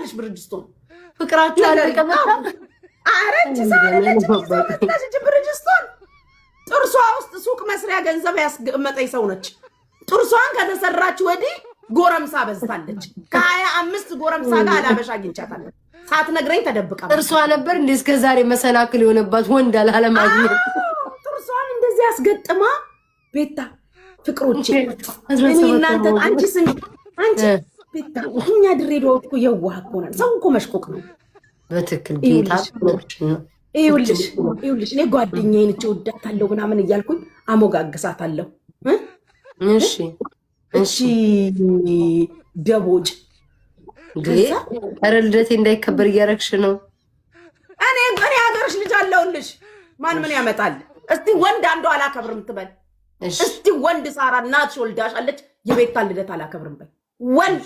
ትበልጣለሽ ብርጅስቶን ፍቅራችሁ አለቀበታ አረንቺ ሳለች ብርጅስቶን ጥርሷ ውስጥ ሱቅ መስሪያ ገንዘብ ያስቀመጠች ሰው ነች። ጥርሷን ከተሰራች ወዲህ ጎረምሳ በዝታለች። ከ25 ጎረምሳ ጋር አላበሻ አግኝቻታለሁ። ሳትነግረኝ ተደብቃ ጥርሷ ነበር እንዴ እስከ ዛሬ መሰናክል የሆነባት ወንድ አላለማግኘት። ጥርሷን እንደዚህ አስገጥማ ቤታ ፍቅሮቼ እኔ እናንተ አንቺ ስሚ አንቺ ቤታ እኛ ድሬዳዎች እኮ የዋህ እኮ ነን። ሰው እኮ መሽቆቅ ነው በትክክል ጌታ ነው። ይኸውልሽ እኔ ጓደኛዬን እወዳታለሁ ምናምን እያልኩኝ አሞጋግሳታለሁ። እሺ ደቦጭ ኧረ ልደቴ እንዳይከበር እያረግሽ ነው። እኔ ሀገርሽ ልጅ አለሁልሽ። ማን ምን ያመጣል? እስቲ ወንድ አንዱ አላከብርም ትበል። እስቲ ወንድ ሳራ እናትሽ ወልዳሻለች የቤታን ልደት አላከብርም በይ። ወንድ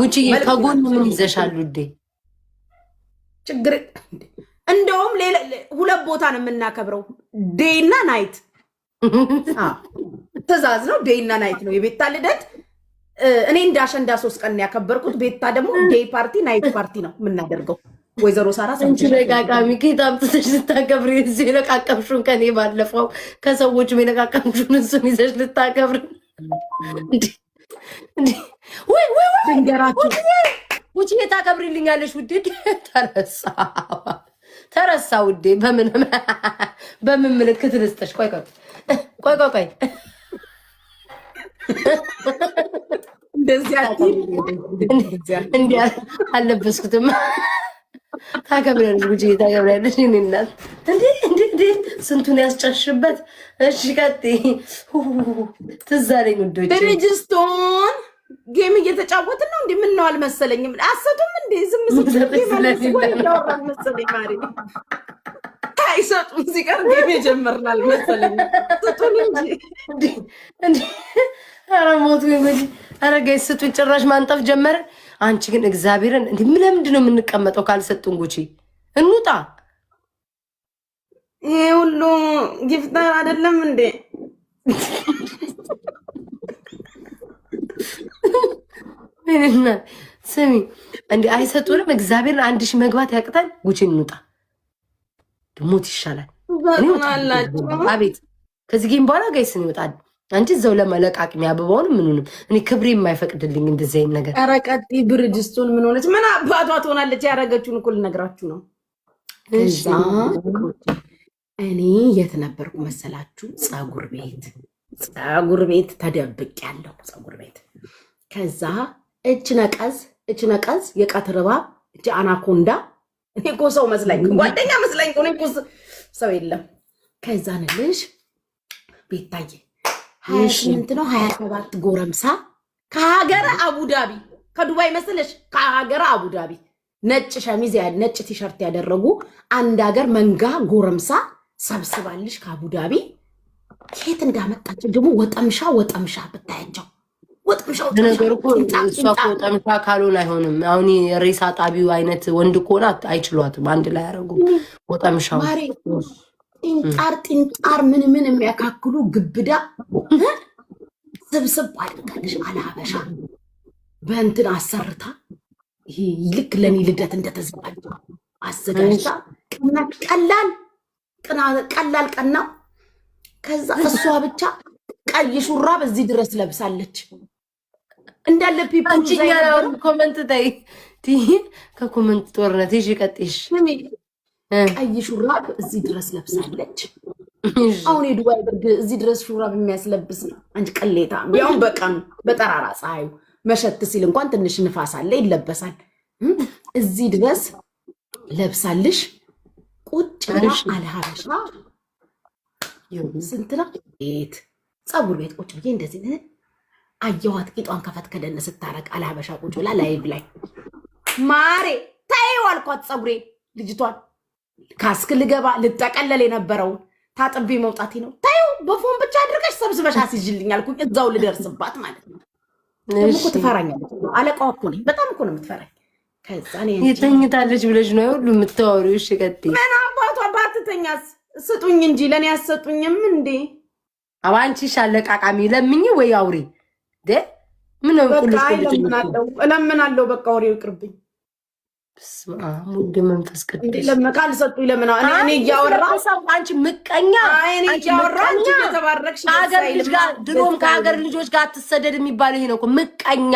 ውጪ ከጎን ምን ይዘሻል ውዴ? ችግር እንደውም ሁለት ቦታ ነው የምናከብረው፣ ዴይና ናይት። ትእዛዝ ነው። ዴይና ናይት ነው የቤታ ልደት። እኔ እንዳሸንዳ 3 ቀን ያከበርኩት፣ ቤታ ደግሞ ዴይ ፓርቲ ናይት ፓርቲ ነው የምናደርገው። ወይዘሮ ሳራ አንቺ ለቃቃሚ ከታም ተሽ ልታከብሪ እዚህ ለቃቀምሹን ከኔ ባለፈው ከሰዎች መለቃቀምሹን እሱን ይዘሽ ልታከብሪ ወይ ድንገራችሁ ውጪ ታከብሪልኛለሽ ውዴ? ተረሳ ውዴ። በምን ምልክት ልስጥሽ? ቆይ እንደዚህ አልለበስኩትም። ታከብሪያለሽ ውጪ ታከብሪያለሽ። እኔ እናት እንዴ ስንቱን ያስጨሽበት። እሺ ቀጥይ። ትዝ አለኝ ውዶቼ ብሪጅስቶን ጌም እየተጫወትን ነው እንዴ? ምን ነው አልመሰለኝም። አሰቱም እንዴ ዝም መሰለኝ ማሪ አይሰጡም ሲቀር ጌም የጀመርናል መሰለኝ። ስጡን እንጂ ኧረ ሞቱ ይመጂ። ኧረ ጋይስ ስጡን። ጭራሽ ማንጠፍ ጀመረ። አንቺ ግን እግዚአብሔርን እንዴ ለምንድን ነው የምንቀመጠው? ካልሰጡን ጉቺ እንውጣ። ይሄ ሁሉ ጊፍተር አይደለም እንዴ? ስሚ እንዴ አይሰጡንም። እግዚአብሔርን 1000 መግባት ያቅታል። ጉቺ እንውጣ። ሞት ይሻላል። አቤት ከዚህ ጌም በኋላ ጋይስ እንወጣለን። አንቺ እዛው ለመለቃቅሚ አበባውን ምኑንም እኔ ክብሬ የማይፈቅድልኝ እንደዚህ አይነት ነገር። ኧረ ቀጥይ። ብርጅስቶን ምን ሆነች? ምን አባቷ ትሆናለች? ያደረገችውን እኮ ልነግራችሁ ነው። ከዛ እኔ የት ነበርኩ መሰላችሁ? ፀጉር ቤት ተደብቄያለሁ። ፀጉር ቤት ከዛ እች ነቀዝ የቀትር እባብ እች አናኮንዳ። እኔ እኮ ሰው መስላኝ ጓደኛ መስላኝ እኔ እኮ ሰው የለም። ከዛ ንልሽ ቤታዬ 28 ነው 27 ጎረምሳ ከሀገረ አቡዳቢ ከዱባይ መስለሽ ከሀገረ አቡዳቢ ነጭ ሸሚዝ ነጭ ቲሸርት ያደረጉ አንድ ሀገር መንጋ ጎረምሳ ሰብስባልሽ ከአቡዳቢ ከየት እንዳመጣች ደግሞ ወጠምሻ ብታያቸው ነገሩ እኮ እሷ እኮ ወጠምሻ ካልሆነ አይሆንም። አሁን የሬሳ ጣቢው አይነት ወንድ ከሆነ አይችሏትም። አንድ ላይ ያደረጉ ወጠምሻው ጢንጣር ምን የሚያካክሉ ግብዳ ስብስብ አድርጋለሽ አለሀበሻ በእንትን አሰርታ ይሄ ልክ ለኔ ልደት እንደተዘጋጀ አዘጋጅታ ቀላል ቀና። ከዛ እሷ ብቻ ቀይ ሹራብ እዚህ ድረስ ለብሳለች እንዳለ ፒፕል ዛይር ኮሜንት ታይ ከኮሜንት ጦርነት እሺ ቀጥሽ ቀይ ሹራብ እዚህ ድረስ ለብሳለች። አሁን የዱባይ ብርድ እዚህ ድረስ ሹራብ የሚያስለብስ ነው። አንቺ ቀሌታ ያው በቀን በጠራራ ፀሐዩ መሸት ሲል እንኳን ትንሽ ንፋስ አለ ይለበሳል። እዚህ ድረስ ለብሳልሽ ቁጭ ብላ አለሀበሻ ስንትና ቤት ፀጉር ቤት ቁጭ ብዬ እንደዚህ አየኋት። ቂጧን ከፈት ከደን ስታረቅ አለሀበሻ ቁጭ ብላ ላይቭ ላይ ማሬ ታይው አልኳት። ፀጉሬ ልጅቷን ካስክ ልገባ ልጠቀለል የነበረውን ታጥቤ መውጣቴ ነው። ታዩ በፎን ብቻ አድርገሽ ሰብስበሽ አስይዥልኝ አልኩኝ። እዛው ልደርስባት ማለት ነው። እኮ ትፈራኛለች። አለቃዋ እኮ ነኝ። በጣም እኮ ነው የምትፈራኝ። ከዛ ነው የተኝታለች ብለሽ ነው ሁሉ የምታወሪው። እሺ ቀጥይ። ምን አባቷ ባትተኛስ? ስጡኝ እንጂ ለኔ ያሰጡኝም እንዴ? አባንቺ ሻለቃቃሚ ለምኝ ወይ አውሪ ደ ምን ነው ቁልጭ እለምናለሁ። በቃ ወሬው ይቅርብኝ። ሙድ መንፈስ ቅዱስ ካልሰጡኝ ለምን እኔ እያወራሁ አንቺ ምቀኛ እኔ እያወራሁ አንቺ እየተባረክሽ ከሀገር ልጆች ጋር ድሮም ከሀገር ልጆች ጋር አትሰደድ የሚባለው ይሄ ነው እኮ ምቀኛ